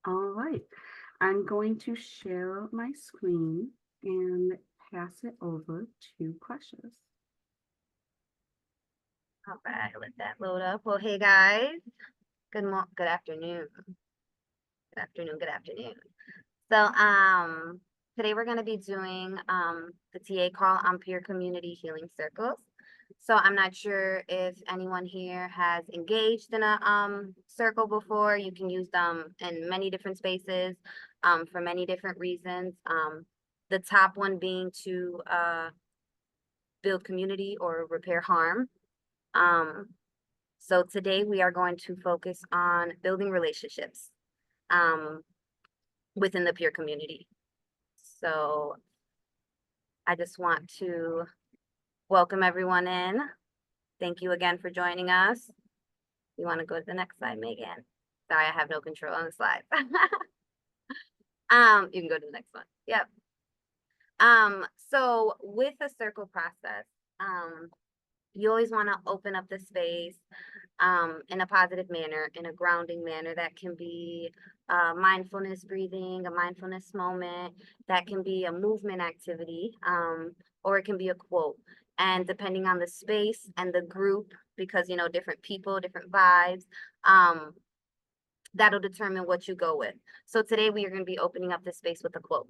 All right, I'm going to share my screen and pass it over to Precious. All right, let that load up. Well, hey guys, good afternoon. Good afternoon. So, today we're going to be doing the TA call on peer community healing circles. So I'm not sure if anyone here has engaged in a circle before. You can use them in many different spaces for many different reasons. The top one being to build community or repair harm. So today we are going to focus on building relationships within the peer community. So I just want to welcome everyone in. Thank you again for joining us. You want to go to the next slide, Megan? Sorry, I have no control on the slides. You can go to the next one. Yep. So with the circle process, you always want to open up the space in a positive manner, in a grounding manner. That can be mindfulness breathing, a mindfulness moment, that can be a movement activity, or it can be a quote. And depending on the space and the group, because different people, different vibes, that'll determine what you go with. So today we are going to be opening up the space with a quote.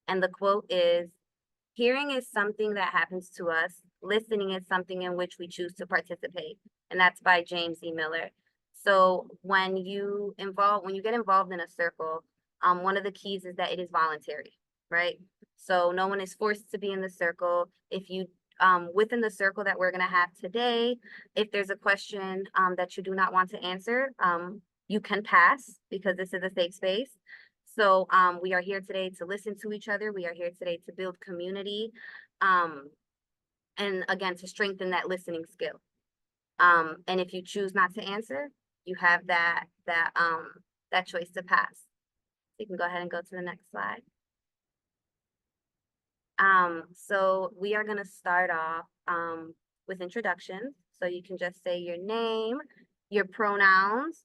And the quote is, "Hearing is something that happens to us. Listening is something in which we choose to participate." And that's by James E. Miller. So when you get involved in a circle, one of the keys is that it is voluntary, right? So no one is forced to be in the circle. If you within the circle that we're going to have today, if there's a question that you do not want to answer, you can pass because this is a safe space. So we are here today to listen to each other. We are here today to build community, and again, to strengthen that listening skill. And if you choose not to answer, you have that choice to pass. You can go ahead and go to the next slide. So we are going to start off with introductions. So you can just say your name, your pronouns,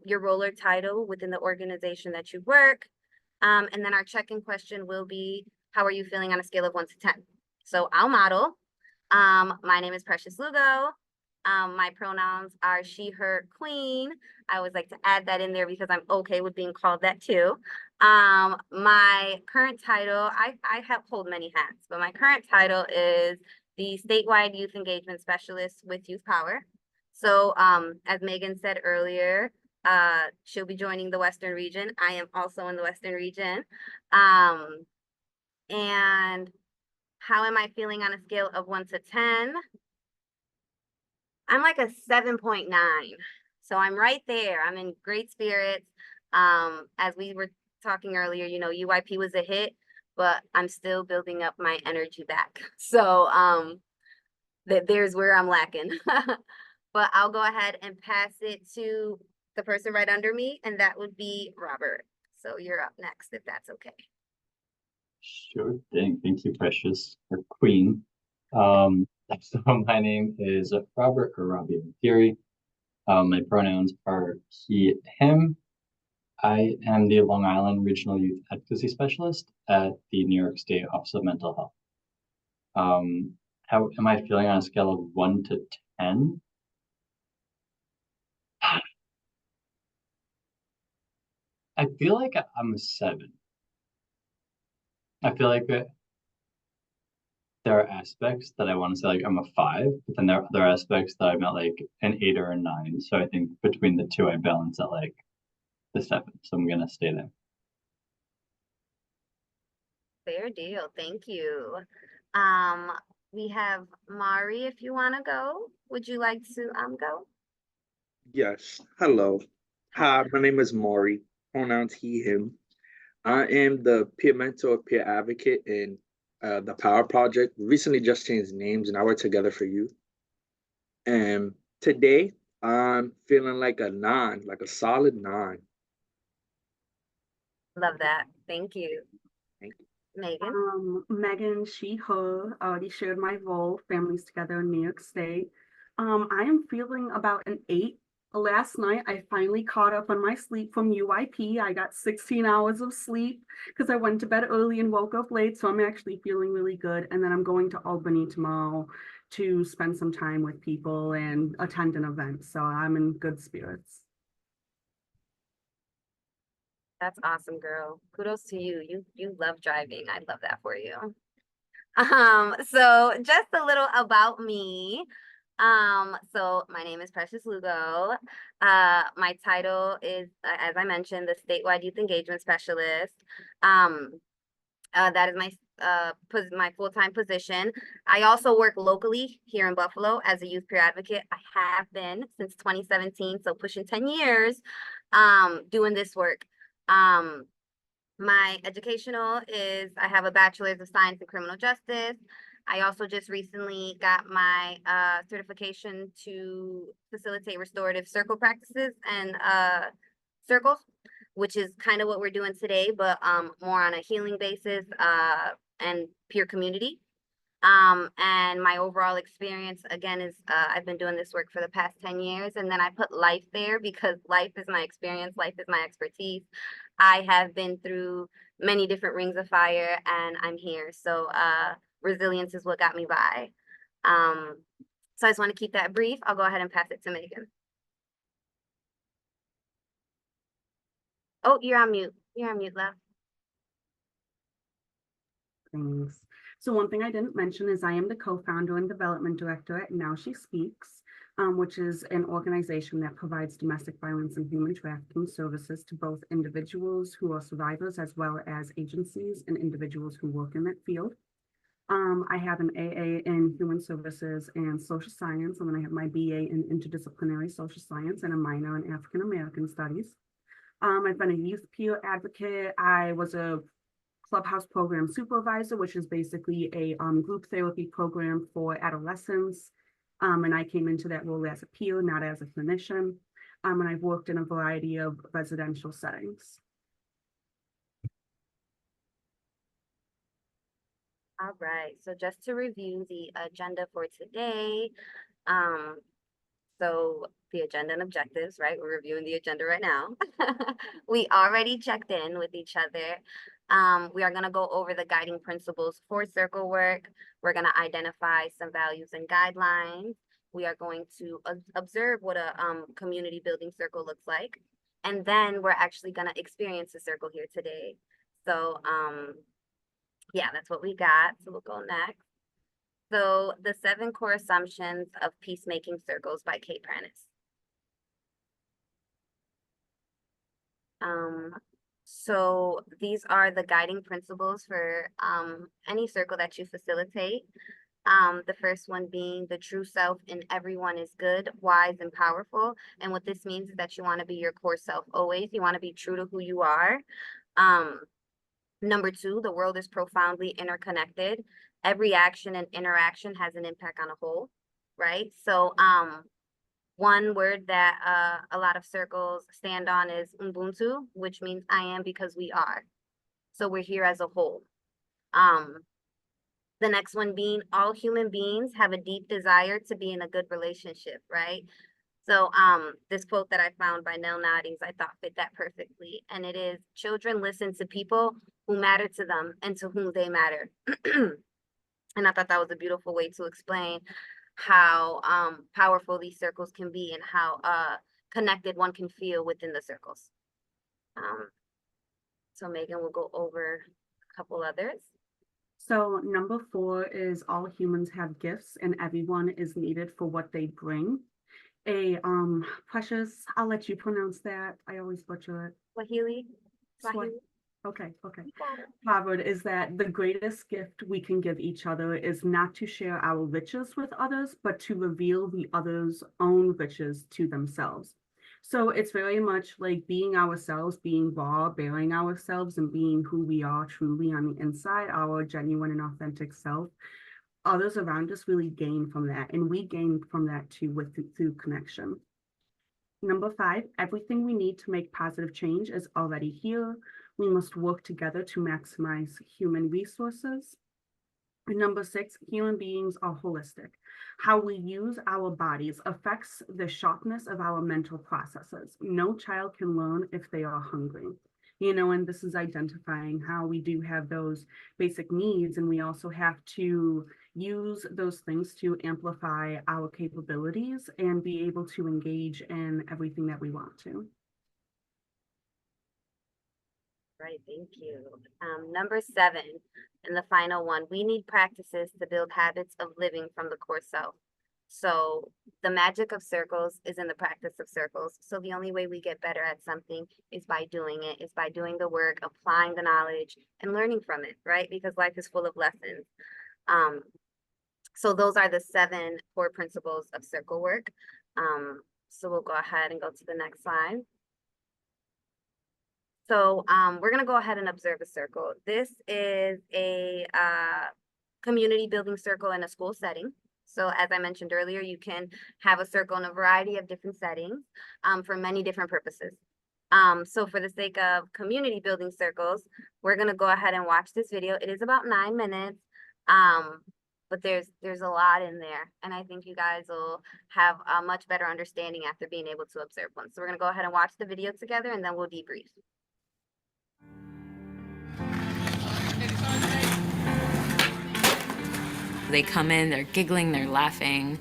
your role or title within the organization that you work. And then our check-in question will be, how are you feeling on a scale of 1 to 10? So I'll model. My name is Precious Lugo. My pronouns are she, her, queen. I always like to add that in there because I'm okay with being called that too. My current title, I hold many hats, but my current title is the Statewide Youth Engagement Specialist with Youth Power. So as Megan said earlier, she'll be joining the Western region. I am also in the Western region. And how am I feeling on a scale of 1 to 10? I'm like a 7.9. So I'm right there. I'm in great spirits. As we were talking earlier, UIP was a hit, but I'm still building up my energy back. So there's where I'm lacking. But I'll go ahead and pass it to the person right under me, and that would be Robert. So you're up next, if that's okay. Sure thing. Thank you, Precious, or Queen. So my name is Robert or Robbie Theory. My pronouns are he, him. I am the Long Island Regional Youth Advocacy Specialist at the New York State Office of Mental Health. How am I feeling on a scale of 1 to 10? I feel like I'm a 7. I feel like there are aspects that I want to say like I'm a 5, but then there are other aspects that I'm at like an 8 or a 9. So I think between the two, I balance at like the 7. So I'm gonna stay there. Fair deal. Thank you. We have Mari, if you want to go. Would you like to go? Yes. Hello. Hi, my name is Maury. Pronouns he, him. I am the peer mentor, peer advocate in the Power Project. We recently just changed names and I work together for you. And today I'm feeling like a 9, like a solid 9. Love that. Thank you. Thank you. Megan? Megan, she, her, already shared my role, families together in New York State. I am feeling about an 8, last night I finally caught up on my sleep from UIP. I got 16 hours of sleep because I went to bed early and woke up late. So I'm actually feeling really good. And then I'm going to Albany tomorrow to spend some time with people and attend an event. So I'm in good spirits. That's awesome, girl. Kudos to you. You love driving. I love that for you. So just a little about me. So my name is Precious Lugo. My title is, as I mentioned, the statewide youth engagement specialist. That is my full-time position. I also work locally here in Buffalo as a youth peer advocate. I have been since 2017, so pushing 10 years, doing this work. My educational is I have a bachelor's of science in criminal justice. I also just recently got my certification to facilitate restorative circle practices and circles, which is kind of what we're doing today, but more on a healing basis and peer community. And my overall experience again is I've been doing this work for the past 10 years, and then I put life there because life is my experience, life is my expertise. I have been through many different rings of fire and I'm here. So resilience is what got me by. So I just want to keep that brief. I'll go ahead and pass it to Megan. Oh, you're on mute. You're on mute, love. Thanks. So one thing I didn't mention is I am the co-founder and development director at Now She Speaks, which is an organization that provides domestic violence and human trafficking services to both individuals who are survivors as well as agencies and individuals who work in that field. I have an AA in human services and social science, and then I have my BA in interdisciplinary social science and a minor in African American studies. I've been a youth peer advocate. I was a Clubhouse program supervisor, which is basically a group therapy program for adolescents. And I came into that role as a peer, not as a clinician. And I've worked in a variety of residential settings. All right, so just to review the agenda for today, so the agenda and objectives, right? We're reviewing the agenda right now. We already checked in with each other. We are going to go over the guiding principles for circle work. We're going to identify some values and guidelines. We are going to observe what a community building circle looks like. And then we're actually going to experience a circle here today. So yeah, that's what we got. So we'll go next. So the 7 core assumptions of peacemaking circles by Kate Pranis. So these are the guiding principles for any circle that you facilitate. The first one being the true self in everyone is good, wise, and powerful. And what this means is that you want to be your core self always. You want to be true to who you are. Number 2, the world is profoundly interconnected. Every action and interaction has an impact on a whole, right? So one word that a lot of circles stand on is Ubuntu, which means I am because we are. So we're here as a whole. The next one being all human beings have a deep desire to be in a good relationship, right? So this quote that I found by Nell Noddings, I thought fit that perfectly. And it is, children listen to people who matter to them and to whom they matter. And I thought that was a beautiful way to explain how powerful these circles can be and how connected one can feel within the circles. So Megan will go over a couple others. So number 4 is all humans have gifts and everyone is needed for what they bring. Precious, I'll let you pronounce that. I always butcher it. Swahili. Okay. Harvard is that the greatest gift we can give each other is not to share our riches with others, but to reveal the other's own riches to themselves. So it's very much like being ourselves, being raw, bearing ourselves, and being who we are truly on the inside, our genuine and authentic self. Others around us really gain from that, and we gain from that too through connection. Number 5, everything we need to make positive change is already here. We must work together to maximize human resources. Number 6, human beings are holistic. How we use our bodies affects the sharpness of our mental processes. No child can learn if they are hungry. And this is identifying how we do have those basic needs, and we also have to use those things to amplify our capabilities and be able to engage in everything that we want to. Right, thank you. Number 7, and the final one, we need practices to build habits of living from the core self. So the magic of circles is in the practice of circles. So the only way we get better at something is by doing it, is by doing the work, applying the knowledge, and learning from it, right? Because life is full of lessons. So those are the 7 core principles of circle work. So we'll go ahead and go to the next slide. So we're gonna go ahead and observe a circle. This is a community building circle in a school setting. So as I mentioned earlier, you can have a circle in a variety of different settings for many different purposes. So for the sake of community building circles, we're gonna go ahead and watch this video. It is about 9 minutes, but there's a lot in there. And I think you guys will have a much better understanding after being able to observe one. So we're gonna go ahead and watch the video together, and then we'll debrief. They come in, they're giggling, they're laughing.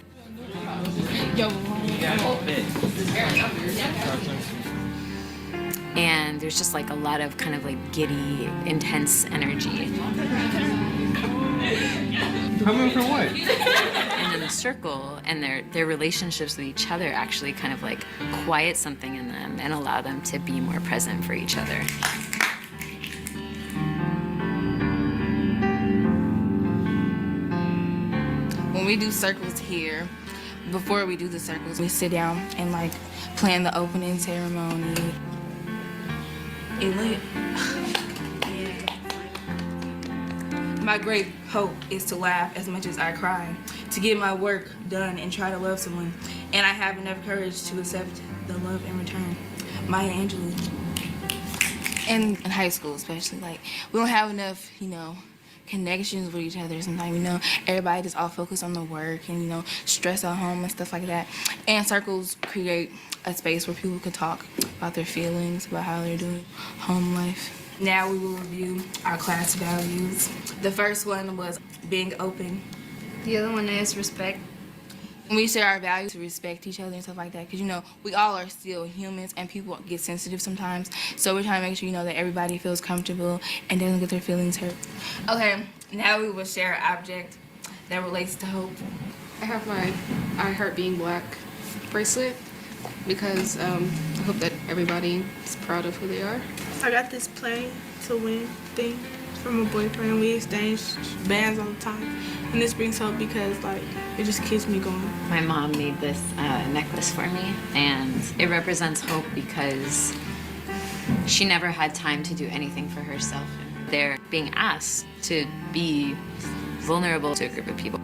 And there's just like a lot of kind of like giddy, intense energy. Coming from what? And in the circle and their relationships with each other actually kind of like quiet something in them and allow them to be more present for each other. When we do circles here, before we do the circles, we sit down and like plan the opening ceremony. It lit. My great hope is to laugh as much as I cry, to get my work done and try to love someone. And I have enough courage to accept the love in return. Maya Angelou. And in high school especially, like, we don't have enough, connections with each other sometimes, everybody just all focused on the work and, stress at home and stuff like that. And circles create a space where people can talk about their feelings, about how they're doing home life. Now we will review our class values. The first one was being open. The other one is respect. We share our values to respect each other and stuff like that, because we all are still humans and people get sensitive sometimes. So we're trying to make sure that everybody feels comfortable and doesn't get their feelings hurt. Okay, now we will share an object that relates to hope. I have my I Heart Being Black bracelet because I hope that everybody is proud of who they are. I got this play to win thing from a boyfriend. We exchange bands all the time. And this brings hope because, it just keeps me going. My mom made this necklace for me, and it represents hope because she never had time to do anything for herself. They're being asked to be vulnerable to a group of people,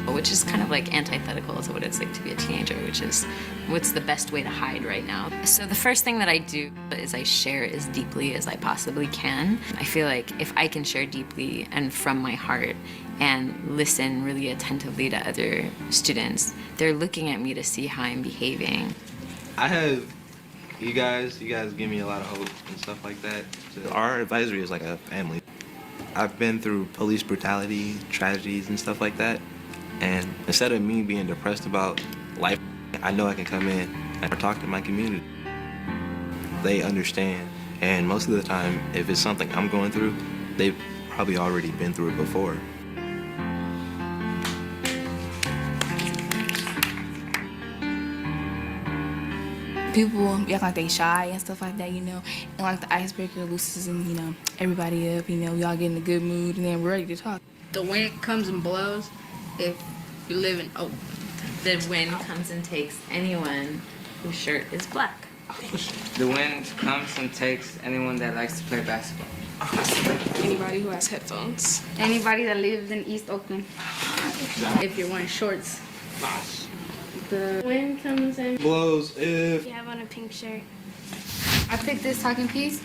which is kind of like antithetical to what it's like to be a teenager, which is what's the best way to hide right now. So the first thing that I do is I share as deeply as I possibly can. I feel like if I can share deeply and from my heart and listen really attentively to other students, they're looking at me to see how I'm behaving. I have you guys give me a lot of hope and stuff like that. Our advisory is like a family. I've been through police brutality, tragedies and stuff like that. And instead of me being depressed about life, I know I can come in and talk to my community. They understand. And most of the time, if it's something I'm going through, they've probably already been through it before. People act like they shy and stuff like that, and like the icebreaker loosens and, everybody up, we all get in a good mood and then we're ready to talk. The wind comes and blows if you live in hope. The wind comes and takes anyone whose shirt is black. The wind comes and takes anyone that likes to play basketball. Anybody who has headphones. Anybody that lives in East Oakland. If you're wearing shorts. The wind comes and Blows if you have on a pink shirt. I picked this talking piece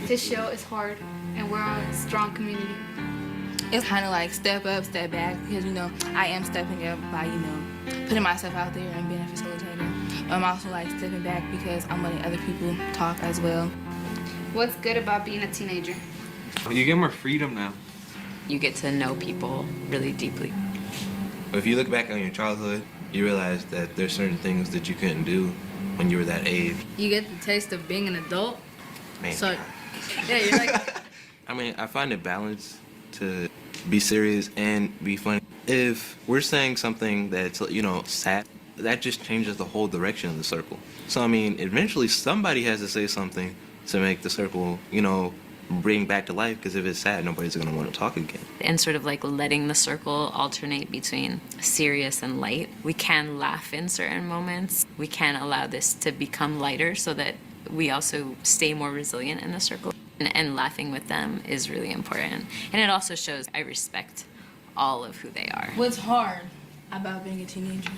to show it's hard and we're a strong community. It's kind of like step up, step back, because, you know, I am stepping up by, you know, putting myself out there and being a facilitator. But I'm also like stepping back because I'm letting other people talk as well. What's good about being a teenager? You get more freedom now. You get to know people really deeply. If you look back on your childhood, you realize that there's certain things that you couldn't do when you were that age. You get the taste of being an adult. Man. So, yeah, you're like... I mean, I find it balanced to be serious and be funny. If we're saying something that's, you know, sad, that just changes the whole direction of the circle. So, I mean, eventually somebody has to say something to make the circle, you know, bring back to life, because if it's sad, nobody's going to want to talk again. And sort of like letting the circle alternate between serious and light. We can laugh in certain moments. We can allow this to become lighter so that we also stay more resilient in the circle. And laughing with them is really important. And it also shows I respect all of who they are. What's hard about being a teenager?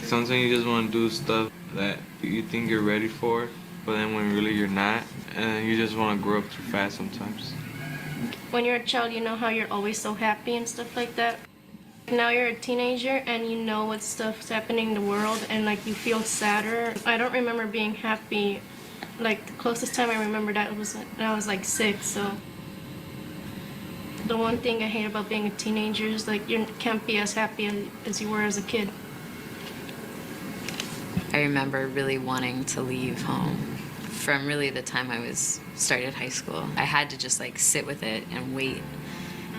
Sometimes you just want to do stuff that you think you're ready for, but then when really you're not, and you just want to grow up too fast sometimes. When you're a child, you know how you're always so happy and stuff like that. Now you're a teenager and you know what stuff's happening in the world and like you feel sadder. I don't remember being happy. Like the closest time I remember that was when I was like 6, so. The one thing I hate about being a teenager is like you can't be as happy as you were as a kid. I remember really wanting to leave home from really the time I started high school. I had to just like sit with it and wait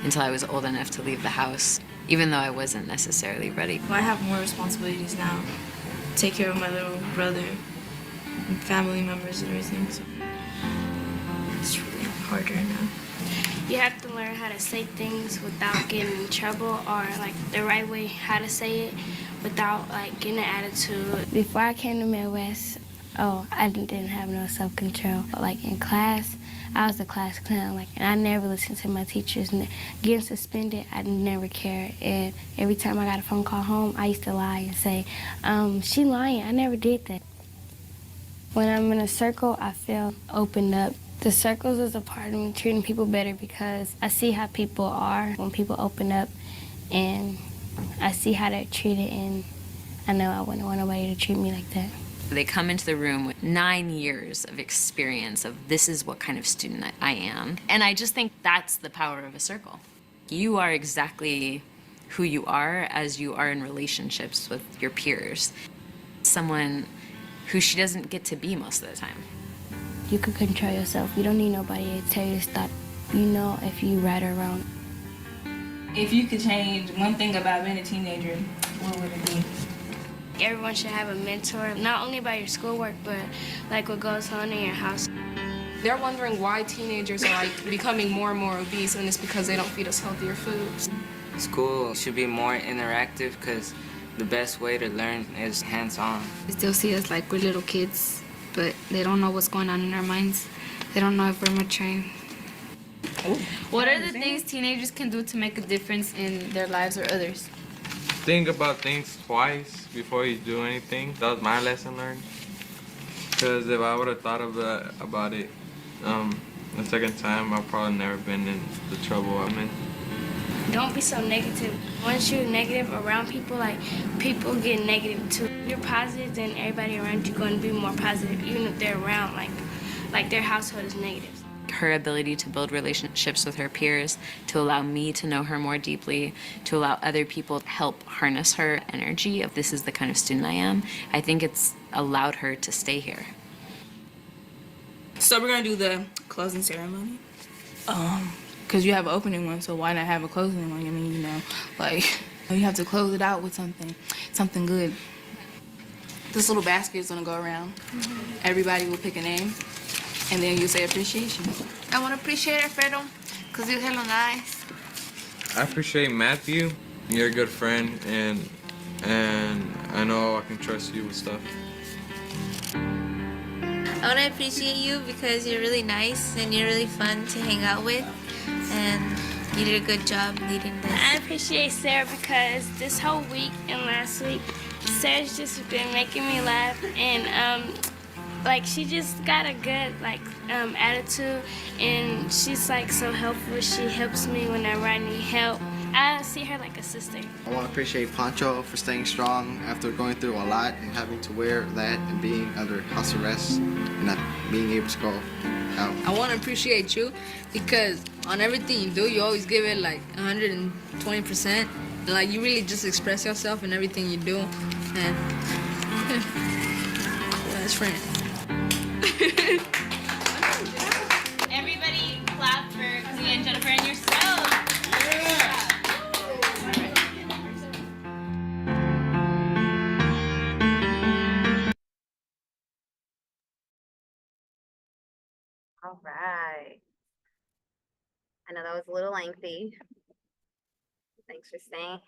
until I was old enough to leave the house, even though I wasn't necessarily ready. Well, I have more responsibilities now. Take care of my little brother and family members and everything, so it's really harder now. You have to learn how to say things without getting in trouble, or like the right way how to say it without like getting an attitude. Before I came to Midwest, I didn't have no self-control. Like in class, I was the class clown, like, and I never listened to my teachers. And getting suspended, I never cared. And every time I got a phone call home, I used to lie and say, she lying, I never did that. When I'm in a circle, I feel opened up. The circles is a part of me treating people better because I see how people are when people open up, and I see how they're treated, and I know I wouldn't want nobody to treat me like that. They come into the room with 9 years of experience of this is what kind of student I am. And I just think that's the power of a circle. You are exactly who you are as you are in relationships with your peers. Someone who she doesn't get to be most of the time. You can control yourself. You don't need nobody to tell you to stop. You know if you right or wrong. If you could change one thing about being a teenager, what would it be? Everyone should have a mentor, not only about your schoolwork, but like what goes on in your house. They're wondering why teenagers are like becoming more and more obese, and it's because they don't feed us healthier foods. School should be more interactive because the best way to learn is hands-on. They still see us like we're little kids, but they don't know what's going on in our minds. They don't know if we're maturing. What are the things teenagers can do to make a difference in their lives or others? Think about things twice before you do anything. That was my lesson learned. Because if I would have thought about it the second time, I've probably never been in the trouble I'm in. Don't be so negative. Once you're negative around people, like, people get negative too. If you're positive, then everybody around you going to be more positive, even if they're around, like their household is negative. Her ability to build relationships with her peers, to allow me to know her more deeply, to allow other people to help harness her energy of this is the kind of student I am, I think it's allowed her to stay here. So we're gonna do the closing ceremony. Because you have an opening one, so why not have a closing one? I mean, you know, like, you have to close it out with something good. This little basket is gonna go around. Everybody will pick a name, and then you say appreciation. I want to appreciate Alfredo because you're hella nice. I appreciate Matthew. You're a good friend, and I know I can trust you with stuff. I want to appreciate you because you're really nice and you're really fun to hang out with, and you did a good job leading this. I appreciate Sarah because this whole week and last week, Sarah's just been making me laugh, and Like she just got a good attitude, and she's like so helpful. She helps me whenever I need help. I see her like a sister. I want to appreciate Pancho for staying strong after going through a lot and having to wear that and being under house arrest and not being able to go out. I want to appreciate you because on everything you do, you always give it like 120%. And like you really just express yourself in everything you do. And best friend. Everybody clap for Kazuya and Jennifer and yourselves. All right. I know that was a little lengthy. Thanks for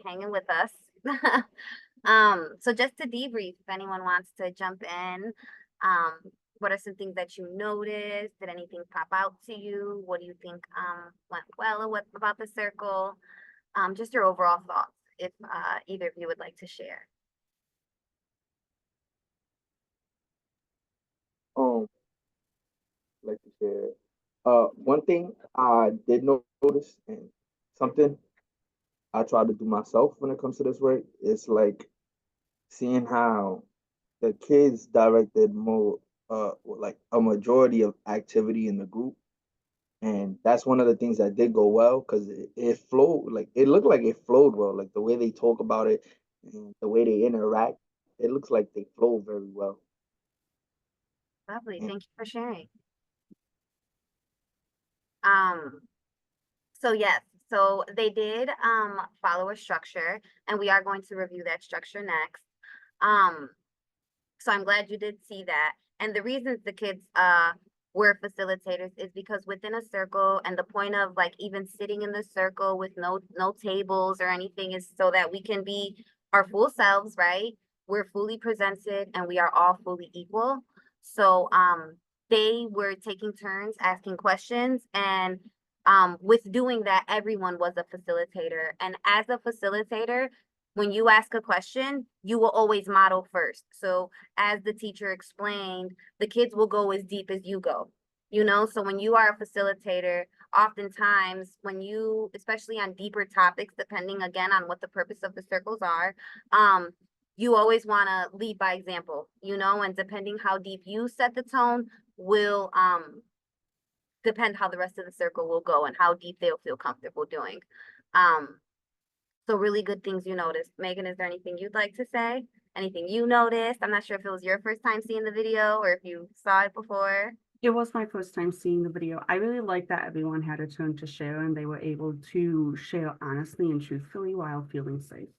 hanging with us. So just to debrief, if anyone wants to jump in, what are some things that you noticed? Did anything pop out to you? What do you think went well, or what about the circle? Just your overall thoughts, if either of you would like to share. Like to share. One thing I did notice, and something I try to do myself when it comes to this work, is like seeing how the kids directed more, like a majority of activity in the group. And that's one of the things that did go well because it flowed, like it looked like it flowed well, like the way they talk about it and the way they interact, it looks like they flow very well. Lovely, And thank you for sharing. So yes, so they did follow a structure, and we are going to review that structure next. So I'm glad you did see that. And the reasons the kids were facilitators is because within a circle, and the point of like even sitting in the circle with no tables or anything is so that we can be our full selves, right? We're fully presented and we are all fully equal. So they were taking turns asking questions, and with doing that, everyone was a facilitator. And as a facilitator, when you ask a question, you will always model first. So as the teacher explained, the kids will go as deep as you go, you know? So when you are a facilitator, oftentimes when you, especially on deeper topics, depending again on what the purpose of the circles are, you always want to lead by example, you know, and depending how deep you set the tone will depend how the rest of the circle will go and how deep they'll feel comfortable doing. So really good things you noticed. Megan, is there anything you'd like to say? Anything you noticed? I'm not sure if it was your first time seeing the video or if you saw it before. It was my first time seeing the video. I really like that everyone had a turn to share and they were able to share honestly and truthfully while feeling safe.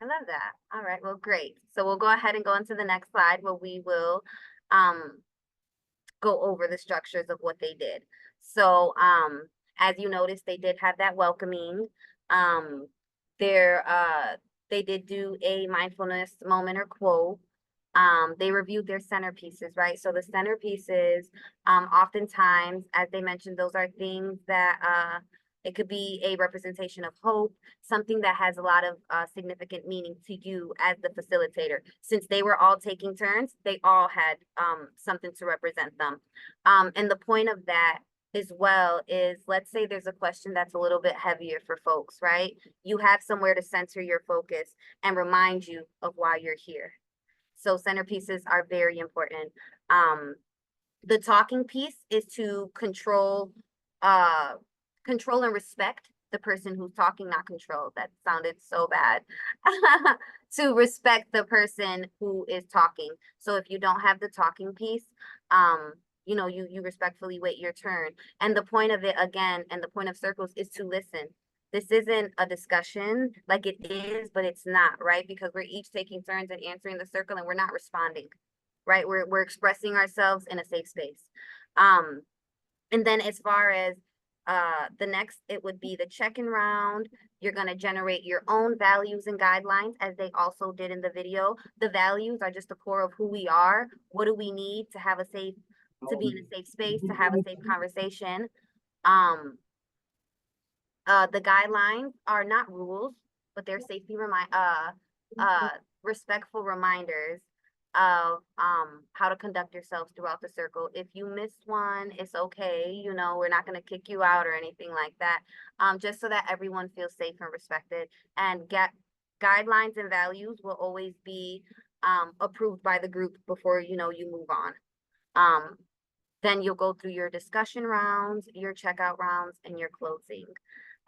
I love that. All right, well, great. So we'll go ahead and go into the next slide where we will go over the structures of what they did. So as you noticed, they did have that welcoming. They did do a mindfulness moment or quote. They reviewed their centerpieces, right? So the centerpieces, oftentimes, as they mentioned, those are things that it could be a representation of hope, something that has a lot of significant meaning to you as the facilitator. Since they were all taking turns, they all had something to represent them. And the point of that as well is, let's say there's a question that's a little bit heavier for folks, right? You have somewhere to center your focus and remind you of why you're here. So centerpieces are very important. The talking piece is to control and respect the person who's talking, not control. That sounded so bad. To respect the person who is talking. So if you don't have the talking piece, you know, you respectfully wait your turn. And the point of it, again, and the point of circles is to listen. This isn't a discussion like it is, but it's not, right? Because we're each taking turns and answering the circle and we're not responding, right? We're expressing ourselves in a safe space. And then as far as the next, it would be the check-in round. You're going to generate your own values and guidelines, as they also did in the video. The values are just the core of who we are. What do we need to have a safe, to be in a safe space, to have a safe conversation? The guidelines are not rules, but they're respectful reminders of how to conduct yourselves throughout the circle. If you missed one, it's okay. You know, we're not going to kick you out or anything like that. Just so that everyone feels safe and respected. And get guidelines and values will always be approved by the group before, you know, you move on. Then you'll go through your discussion rounds, your checkout rounds, and your closing.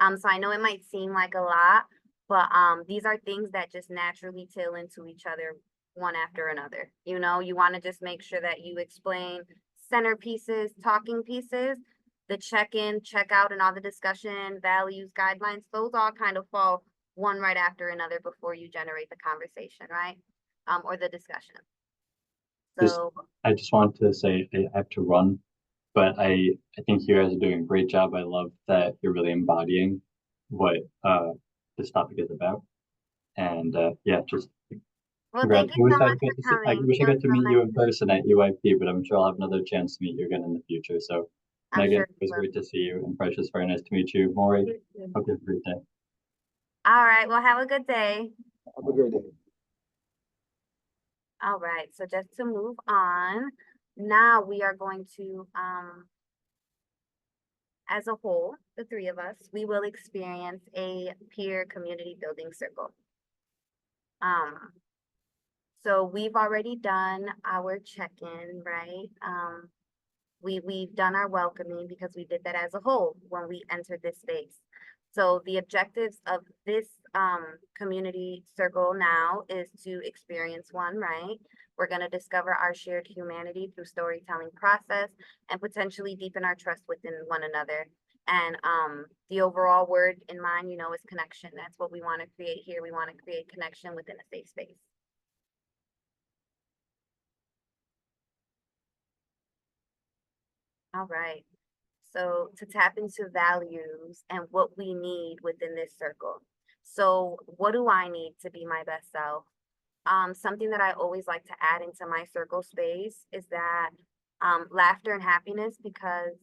So I know it might seem like a lot, but these are things that just naturally tail into each other one after another. You know, you want to just make sure that you explain centerpieces, talking pieces, the check-in, check-out, and all the discussion, values, guidelines, those all kind of fall one right after another before you generate the conversation, right? Or the discussion. So I just want to say I have to run, but I think you guys are doing a great job. I love that you're really embodying what this topic is about. And yeah, just well, congrats. thank you so much for I coming. wish I It was got to so meet nice. you in person at UIP, but I'm sure I'll have another chance to meet you again in the future. So I'm Megan, sure it you was will. great to see you, and Precious, very nice to meet you. Maury, You too. hope you have a great day. All right. Well, have a good day. Have a great day. All right. So just to move on, now we are going to, as a whole, the three of us, we will experience a peer community building circle. So we've already done our check-in, right? We've done our welcoming because we did that as a whole when we entered this space. So the objectives of this community circle now is to experience one, right? We're going to discover our shared humanity through storytelling process and potentially deepen our trust within one another. And the overall word in mind, you know, is connection. That's what we want to create here. We want to create connection within a safe space. All right. So to tap into values and what we need within this circle. So what do I need to be my best self? Something that I always like to add into my circle space is that laughter and happiness, because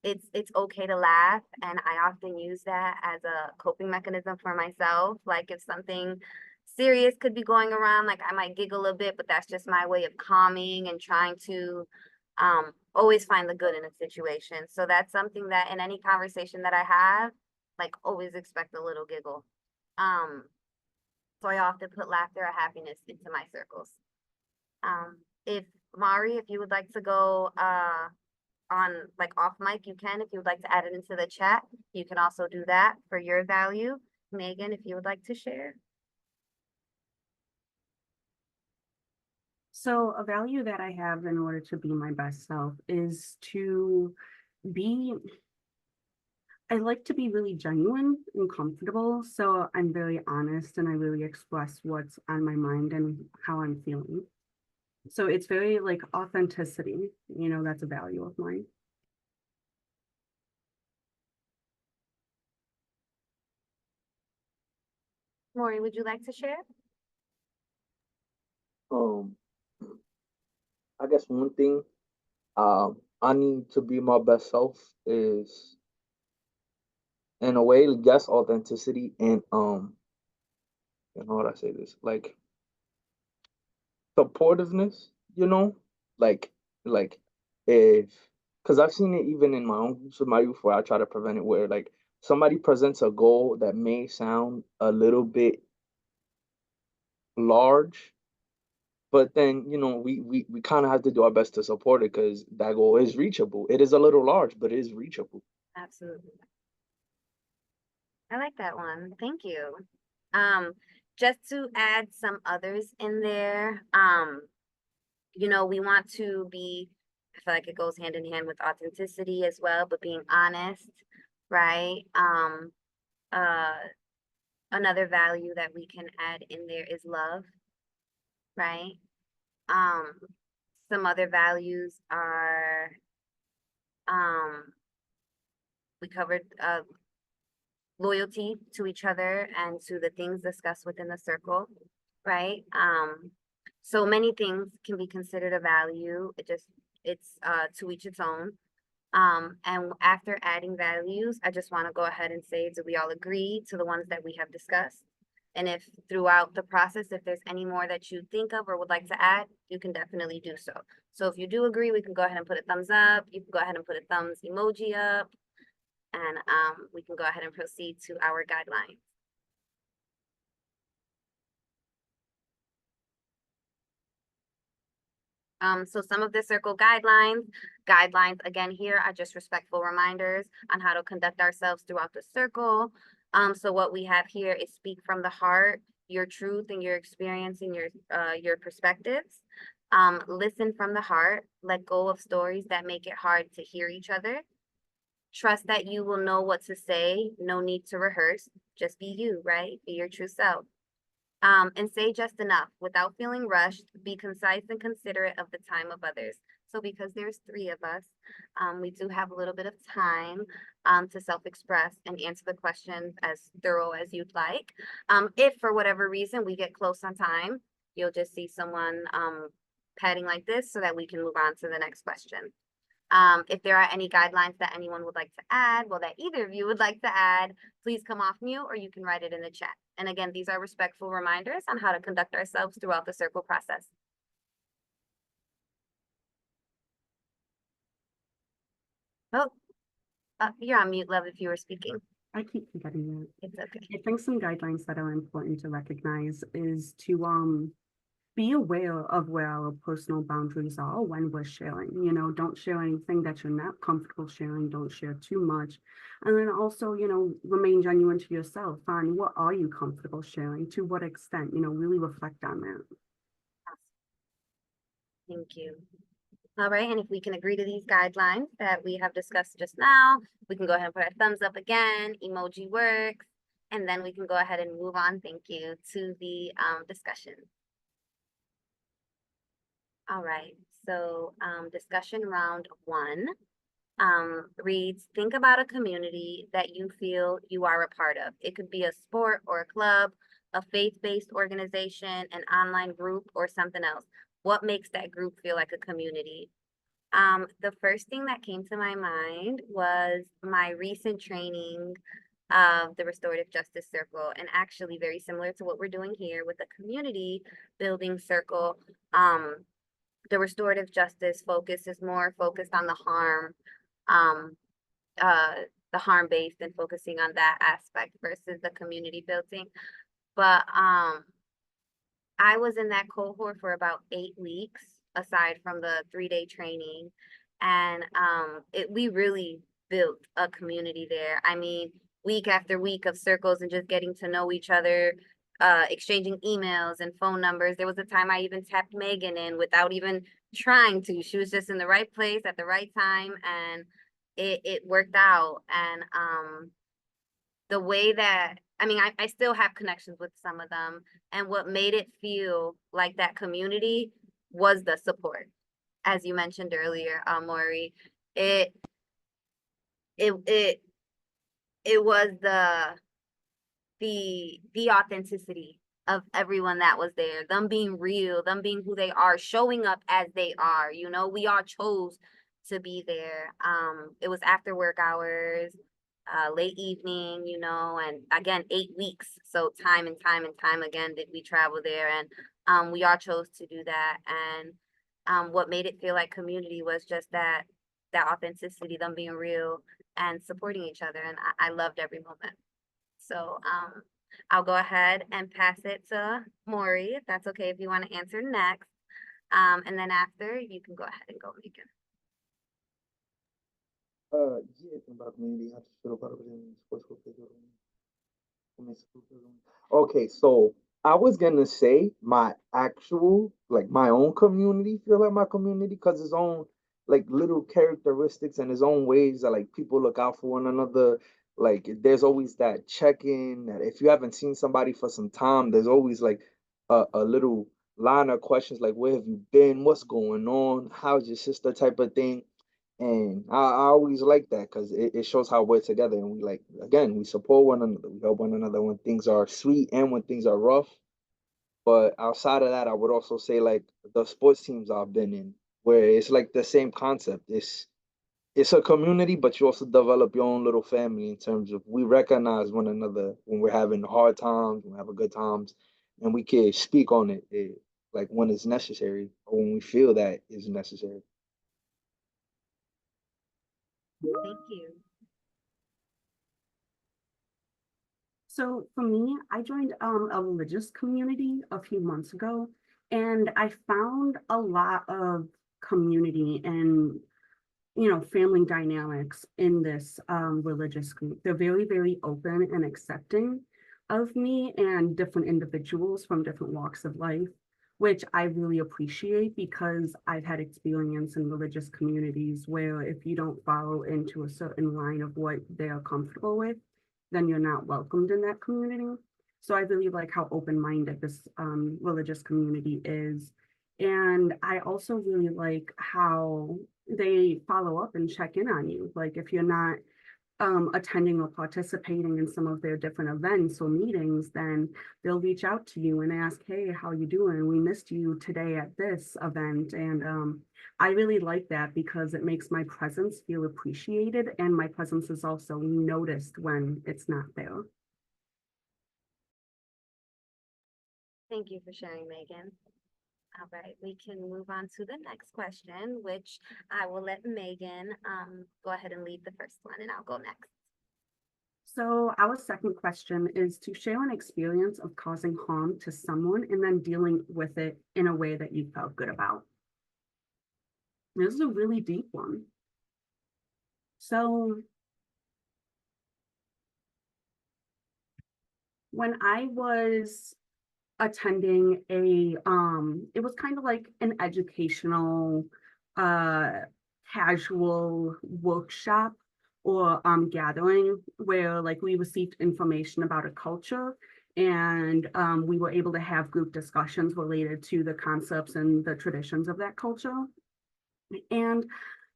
it's okay to laugh, and I often use that as a coping mechanism for myself. Like if something serious could be going around, like I might giggle a bit, but that's just my way of calming and trying to always find the good in a situation. So that's something that in any conversation that I have, like always expect a little giggle. So I often put laughter or happiness into my circles. If Mari, if you would like to go on like off mic, you can. If you would like to add it into the chat, you can also do that for your value. Megan, if you would like to share. So a value that I have in order to be my best self is to be, I like to be really genuine and comfortable. So I'm very honest and I really express what's on my mind and how I'm feeling. So it's very like authenticity, you know, that's a value of mine. Maury, would you like to share? I guess one thing I need to be my best self is, in a way, yes, authenticity and how would I say this? Like supportiveness, you know? Like like if because I've seen it even in my own groups with my youth where I try to prevent it, where like somebody presents a goal that may sound a little bit large, but then we kind of have to do our best to support it because that goal is reachable. It is a little large, but it is reachable. Absolutely. I like that one. Thank you. Just to add some others in there, you know, we want to be, I feel like it goes hand in hand with authenticity as well, but being honest, right? Another value that we can add in there is love, right? Some other values are, we covered loyalty to each other and to the things discussed within the circle, right? So many things can be considered a value. It's to each its own. And after adding values, I just want to go ahead and say, do we all agree to the ones that we have discussed? And if throughout the process, if there's any more that you think of or would like to add, you can definitely do so. So if you do agree, we can go ahead and put a thumbs up. You can go ahead and put a thumbs emoji up. And we can go ahead and proceed to our guidelines. So some of the circle guidelines again here are just respectful reminders on how to conduct ourselves throughout the circle. So what we have here is speak from the heart, your truth and your experience and your perspectives. Listen from the heart, let go of stories that make it hard to hear each other. Trust that you will know what to say, no need to rehearse, just be you, right? Be your true self. And say just enough without feeling rushed, be concise and considerate of the time of others. So because there's 3 of us, we do have a little bit of time to self-express and answer the questions as thorough as you'd like. If for whatever reason we get close on time, you'll just see someone padding like this so that we can move on to the next question. If there are any guidelines that anyone would like to add, well, that either of you would like to add, please come off mute or you can write it in the chat. And again, these are respectful reminders on how to conduct ourselves throughout the circle process. Oh, you're on mute, love, if you were speaking. I keep forgetting that. It's okay. I think some guidelines that are important to recognize is to be aware of where our personal boundaries are when we're sharing. You know, don't share anything that you're not comfortable sharing. Don't share too much. And then also, you know, remain genuine to yourself. Find what are you comfortable sharing? To what extent? You know, really reflect on that. Thank you. All right, and if we can agree to these guidelines that we have discussed just now, we can go ahead and put our thumbs up again, emoji works, and then we can go ahead and move on, thank you, to the discussion. All right, so discussion round 1 reads, think about a community that you feel you are a part of. It could be a sport or a club, a faith-based organization, an online group, or something else. What makes that group feel like a community? The first thing that came to my mind was my recent training of the Restorative Justice Circle, and actually very similar to what we're doing here with the community building circle. The restorative justice focus is more focused on the harm based and focusing on that aspect versus the community building. But I was in that cohort for about 8 weeks, aside from the 3-day training. And we really built a community there. I mean, week after week of circles and just getting to know each other, exchanging emails and phone numbers. There was a time I even tapped Megan in without even trying to. She was just in the right place at the right time, and it worked out. And the way that, I mean, I still have connections with some of them, and what made it feel like that community was the support. As you mentioned earlier, Maury, it was the authenticity of everyone that was there, them being real, them being who they are, showing up as they are. You know, we all chose to be there. It was after work hours, late evening, you know, and again, 8 weeks. So time and time again did we travel there, and we all chose to do that. And what made it feel like community was just that authenticity, them being real and supporting each other. And I loved every moment. So I'll go ahead and pass it to Maury, if that's okay, if you want to answer next. And then after, you can go ahead and go, Megan. Okay, so I was gonna say my actual, like my own community feel like my community because its own like little characteristics and its own ways that like people look out for one another. Like there's always that check-in that if you haven't seen somebody for some time, there's always like a little line of questions like where have you been? What's going on? How's your sister type of thing? And I always like that because it shows how we're together and we like again we support one another, we help one another when things are sweet and when things are rough. But outside of that, I would also say like the sports teams I've been in, where it's like the same concept. it's a community, but you also develop your own little family in terms of we recognize one another when we're having hard times, when we're having good times, and we can speak on it like when it's necessary or when we feel that is necessary. Thank you. So for me, I joined a religious community a few months ago, and I found a lot of community and family dynamics in this religious group. They're very, very open and accepting of me and different individuals from different walks of life, which I really appreciate because I've had experience in religious communities where if you don't follow into a certain line of what they're comfortable with, then you're not welcomed in that community. So I really like how open-minded this religious community is. And I also really like how they follow up and check in on you. Like if you're not attending or participating in some of their different events or meetings, then they'll reach out to you and ask, hey, how you doing? We missed you today at this event. And I really like that because it makes my presence feel appreciated and my presence is also noticed when it's not there. Thank you for sharing, Megan. All right, we can move on to the next question, which I will let Megan go ahead and lead the first one, and I'll go next. So our second question is to share an experience of causing harm to someone and then dealing with it in a way that you felt good about. This is a really deep one. So when I was attending it was kind of like an educational casual workshop or gathering where like we received information about a culture and we were able to have group discussions related to the concepts and the traditions of that culture. And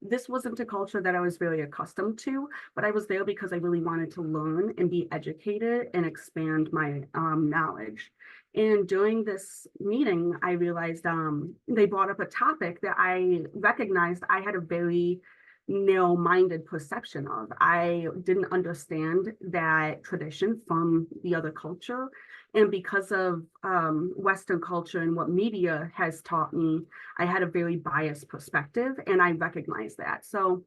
this wasn't a culture that I was very accustomed to, but I was there because I really wanted to learn and be educated and expand my knowledge. And during this meeting, I realized they brought up a topic that I recognized I had a very narrow-minded perception of. I didn't understand that tradition from the other culture. And because of Western culture and what media has taught me, I had a very biased perspective and I recognized that. So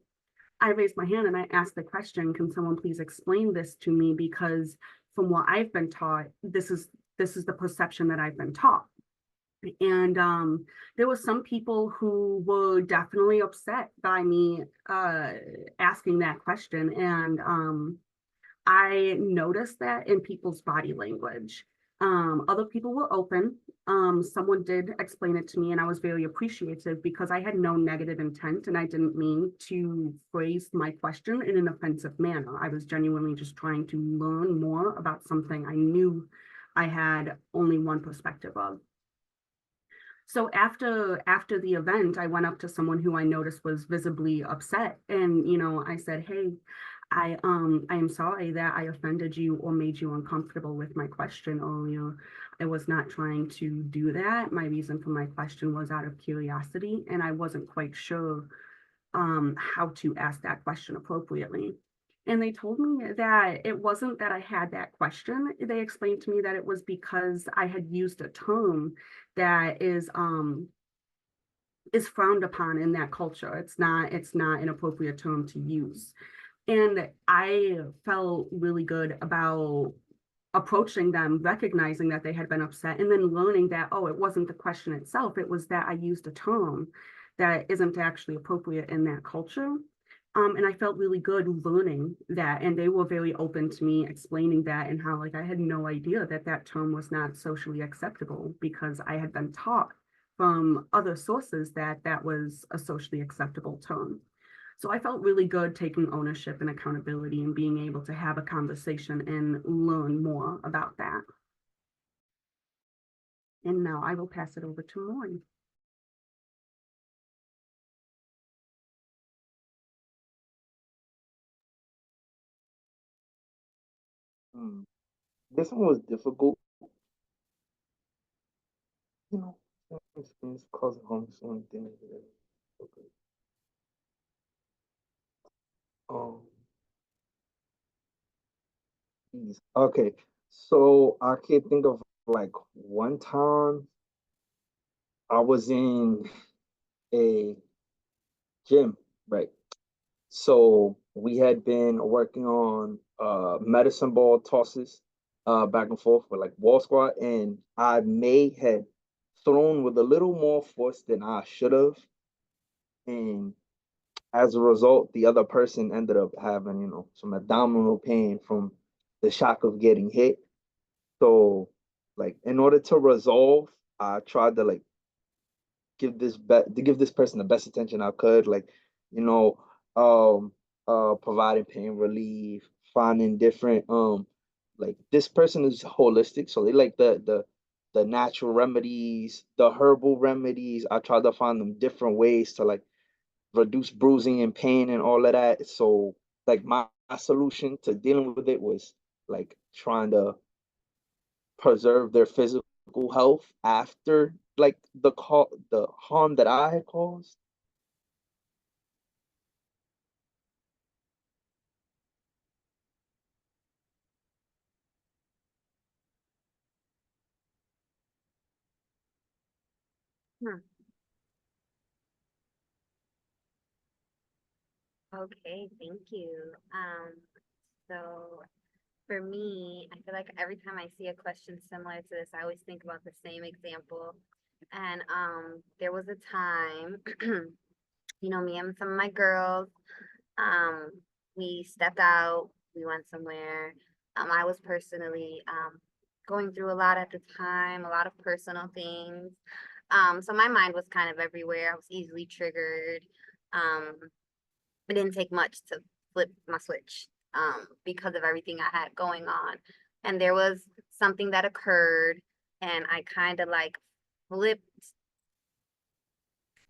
I raised my hand and I asked the question, can someone please explain this to me? Because from what I've been taught, this is the perception that I've been taught. And there were some people who were definitely upset by me asking that question. And I noticed that in people's body language. Other people were open. Someone did explain it to me, and I was very appreciative because I had no negative intent and I didn't mean to phrase my question in an offensive manner. I was genuinely just trying to learn more about something I knew I had only one perspective of. So after the event, I went up to someone who I noticed was visibly upset, and I said, "Hey, I am sorry that I offended you or made you uncomfortable with my question earlier. I was not trying to do that. My reason for my question was out of curiosity, and I wasn't quite sure how to ask that question appropriately." And they told me that it wasn't that I had that question. They explained to me that it was because I had used a term that is frowned upon in that culture. It's not an appropriate term to use. And I felt really good about approaching them, recognizing that they had been upset, and then learning that, oh, it wasn't the question itself, it was that I used a term that isn't actually appropriate in that culture. And I felt really good learning that, and they were very open to me explaining that and how like I had no idea that that term was not socially acceptable because I had been taught from other sources that that was a socially acceptable term. So I felt really good taking ownership and accountability and being able to have a conversation and learn more about that. And now I will pass it over to Maureen. This one was difficult. You know, experience causing harm to someone. Okay, so I can think of like one time I was in a gym, right? So we had been working on medicine ball tosses back and forth with like wall squat, and I may had thrown with a little more force than I should have. And as a result, the other person ended up having, some abdominal pain from the shock of getting hit. So, like, in order to resolve, I tried to like give this person the best attention I could, like, you know, um, providing pain relief, finding different like this person is holistic, so they like the natural remedies, the herbal remedies. I tried to find them different ways to like reduce bruising and pain and all of that. So like my solution to dealing with it was like trying to preserve their physical health after like the harm that I had caused. Hmm. Okay, thank you. So for me, I feel like every time I see a question similar to this, I always think about the same example. And there was a time, me and some of my girls, um, we stepped out, we went somewhere. I was personally going through a lot at the time, a lot of personal things. So my mind was kind of everywhere. I was easily triggered. Um, it didn't take much to flip my switch because of everything I had going on. And there was something that occurred, and I kind of like flipped,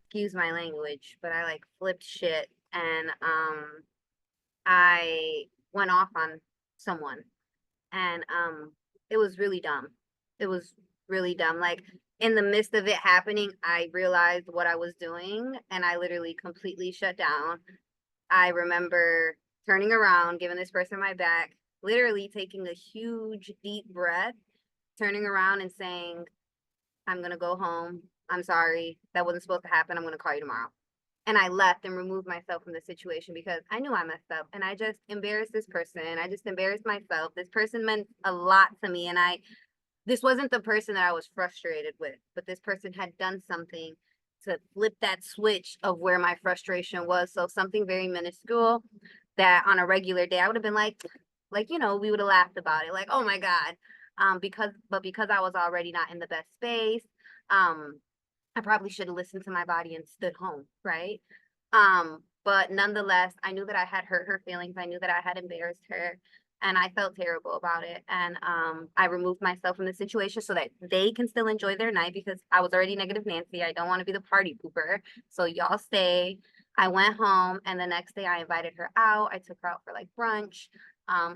excuse my language, but I like flipped shit, and I went off on someone, and it was really dumb. It was really dumb. Like in the midst of it happening, I realized what I was doing, and I literally completely shut down. I remember turning around, giving this person my back, literally taking a huge deep breath, turning around and saying, I'm gonna go home. I'm sorry. That wasn't supposed to happen. I'm gonna call you tomorrow. And I left and removed myself from the situation because I knew I messed up, and I just embarrassed this person. I just embarrassed myself. This person meant a lot to me, and this wasn't the person that I was frustrated with, but this person had done something to flip that switch of where my frustration was. So something very minuscule that on a regular day I would have been like, we would have laughed about it, like, oh my God. Because I was already not in the best space, I probably should have listened to my body and stood home, right? But nonetheless, I knew that I had hurt her feelings. I knew that I had embarrassed her, and I felt terrible about it. And I removed myself from the situation so that they can still enjoy their night because I was already negative Nancy. I don't want to be the party pooper. So y'all stay. I went home, and the next day I invited her out. I took her out for like brunch,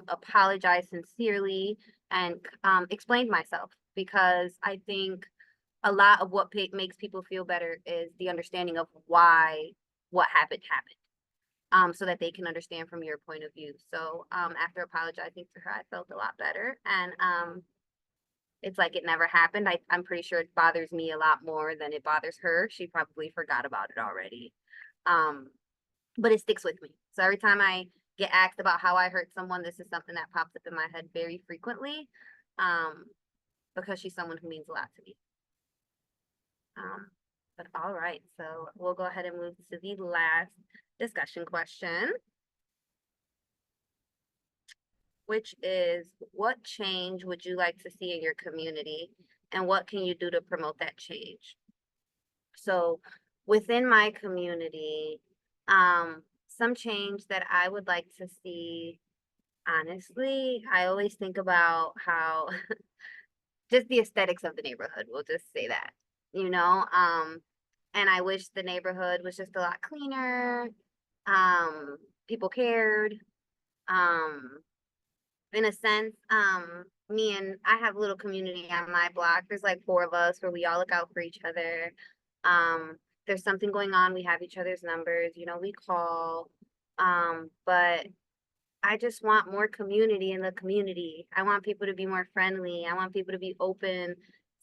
apologized sincerely, and explained myself because I think a lot of what makes people feel better is the understanding of why what happened so that they can understand from your point of view. So after apologizing to her, I felt a lot better, and it's like it never happened. I'm pretty sure it bothers me a lot more than it bothers her. She probably forgot about it already, but it sticks with me. So every time I get asked about how I hurt someone, this is something that pops up in my head very frequently, because she's someone who means a lot to me. But all right, so we'll go ahead and move to the last discussion question, which is, what change would you like to see in your community, and what can you do to promote that change? So within my community, some change that I would like to see, honestly, I always think about how just the aesthetics of the neighborhood, we'll just say that, and I wish the neighborhood was just a lot cleaner. People cared. In a sense, I have a little community on my block. There's like 4 of us where we all look out for each other. There's something going on, we have each other's numbers, we call. But I just want more community in the community. I want people to be more friendly. I want people to be open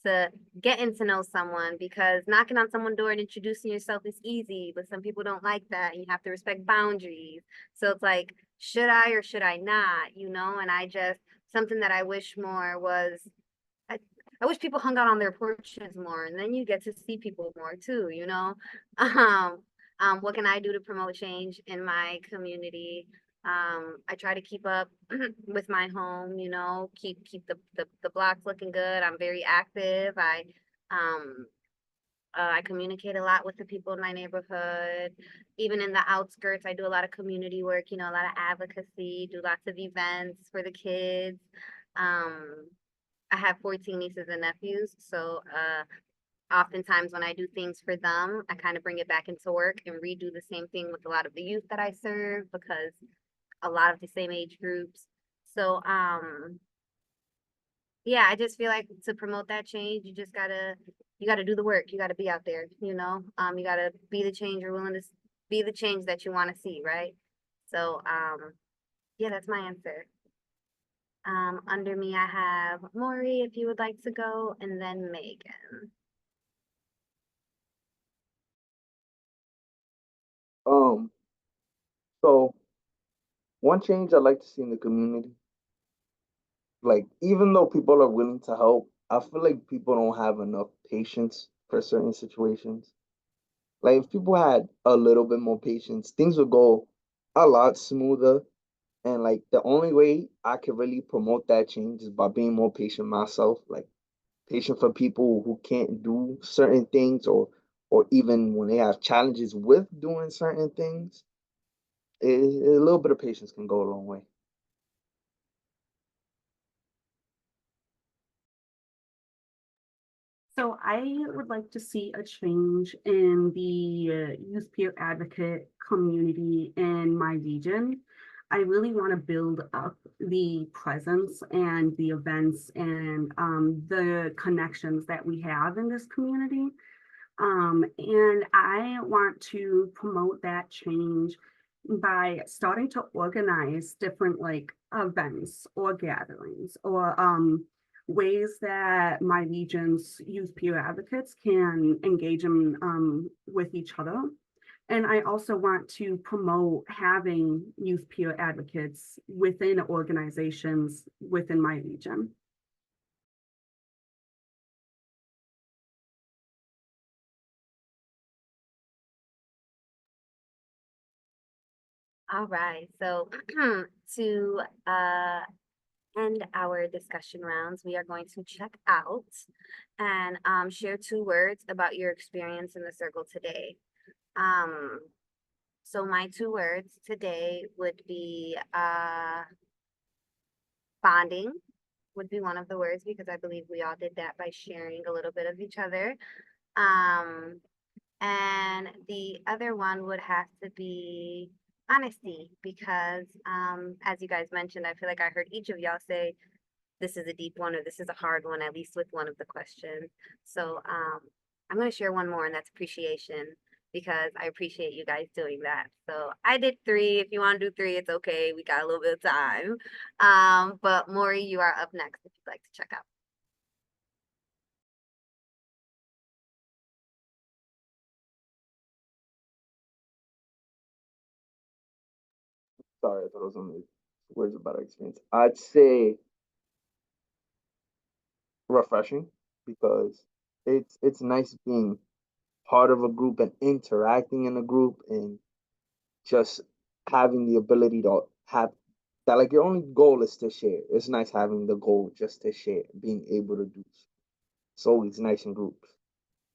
to getting to know someone, because knocking on someone's door and introducing yourself is easy, but some people don't like that, and you have to respect boundaries. So it's like, should I or should I not, you know? And something that I wish more was, I, I wish people hung out on their porches more, and then you get to see people more too, you know? What can I do to promote change in my community? I try to keep up with my home, you know, keep the blocks looking good. I'm very active. Um I communicate a lot with the people in my neighborhood. Even in the outskirts, I do a lot of community work, you know, a lot of advocacy, do lots of events for the kids. Um, I have 14 nieces and nephews, so oftentimes when I do things for them, I kind of bring it back into work and redo the same thing with a lot of the youth that I serve, because a lot of the same age groups. So yeah, I just feel like to promote that change, you gotta do the work. You gotta be out there, you know. You gotta be the change you're willing to be, the change that you want to see, right? So yeah, that's my answer. Under me I have Maury, if you would like to go, and then Megan. Um, so one change I'd like to see in the community, like even though people are willing to help, I feel like people don't have enough patience for certain situations. Like if people had a little bit more patience, things would go a lot smoother. And like the only way I could really promote that change is by being more patient myself, like patient for people who can't do certain things, or even when they have challenges with doing certain things. A little bit of patience can go a long way. So I would like to see a change in the youth peer advocate community in my region. I really want to build up the presence and the events and the connections that we have in this community. And I want to promote that change by starting to organize different like events or gatherings or ways that my region's youth peer advocates can engage in with each other. And I also want to promote having youth peer advocates within organizations within my region. All right, so to end our discussion rounds, we are going to check out and share 2 words about your experience in the circle today. So my 2 words today would be bonding would be one of the words, because I believe we all did that by sharing a little bit of each other. And the other one would have to be honesty, because as you guys mentioned, I feel like I heard each of y'all say this is a deep one or this is a hard one, at least with one of the questions. So I'm going to share one more, and that's appreciation, because I appreciate you guys doing that. So I did 3. If you want to do 3, it's okay. We got a little bit of time. But Maury, you are up next if you'd like to check out. Sorry, I thought it was on the words about experience. I'd say refreshing, because it's nice being part of a group and interacting in a group, and just having the ability to have that, like your only goal is to share. It's nice having the goal just to share, being able to do so. It's always nice in groups.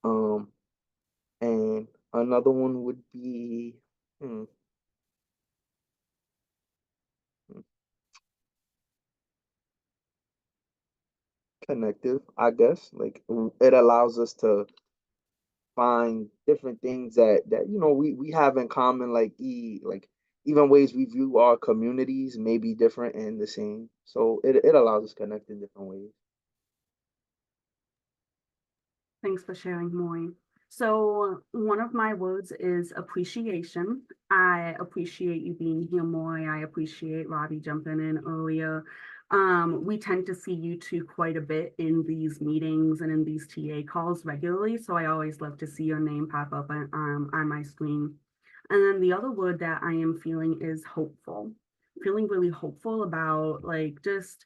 Um, and another one would be hmm, hmm, connective, I guess. Like it allows us to find different things that we have in common, like even ways we view our communities may be different and the same. So it allows us to connect in different ways. Thanks for sharing, Maury. So one of my words is appreciation. I appreciate you being here, Maury. I appreciate Robbie jumping in earlier. We tend to see you two quite a bit in these meetings and in these TA calls regularly. So I always love to see your name pop up on my screen. And then the other word that I am feeling is hopeful. Feeling really hopeful about like just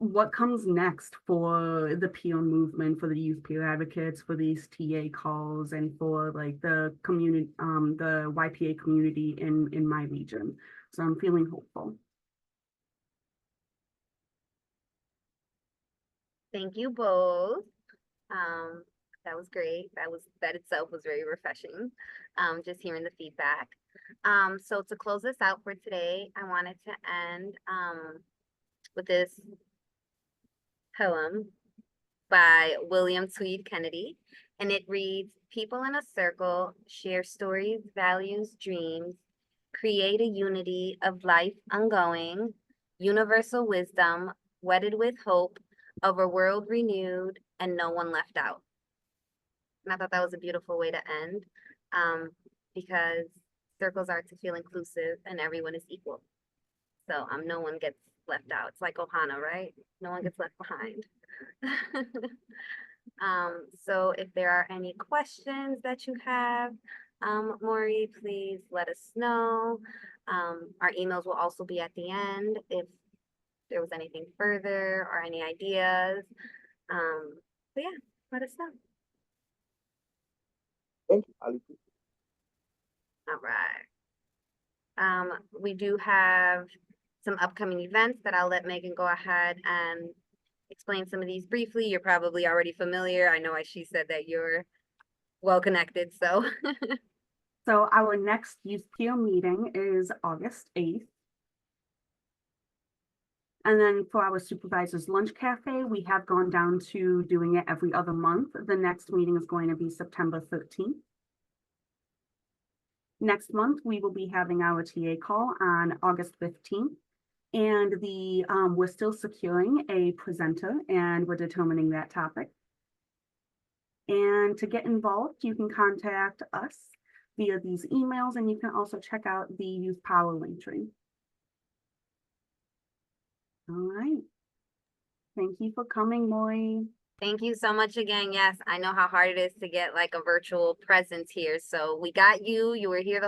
what comes next for the peer movement, for the youth peer advocates, for these TA calls, and for like the community, the YPA community in my region. So I'm feeling hopeful. Thank you both. That was great. That itself was very refreshing. Just hearing the feedback. So to close this out for today, I wanted to end with this poem by William Tweed Kennedy, and it reads, "People in a circle share stories, values, dreams, create a unity of life ongoing, universal wisdom, wedded with hope, of a world renewed, and no one left out." And I thought that was a beautiful way to end, because circles are to feel inclusive and everyone is equal. So no one gets left out. It's like Ohana, right? No one gets left behind. So if there are any questions that you have, Maury, please let us know. Our emails will also be at the end if there was anything further or any ideas. So yeah, let us know. Thank you, Ali. All right. We do have some upcoming events that I'll let Megan go ahead and explain some of these briefly. You're probably already familiar. I know she said that you're well connected, so. So our next youth peer meeting is August 8th. And then for our supervisor's lunch cafe, we have gone down to doing it every other month. The next meeting is going to be September 13th. Next month, we will be having our TA call on August 15th. And we're still securing a presenter and we're determining that topic. And to get involved, you can contact us via these emails, and you can also check out the Youth Power link tree. All right. Thank you for coming, Maury. Thank you so much again. Yes, I know how hard it is to get like a virtual presence here. So we got you. You were here the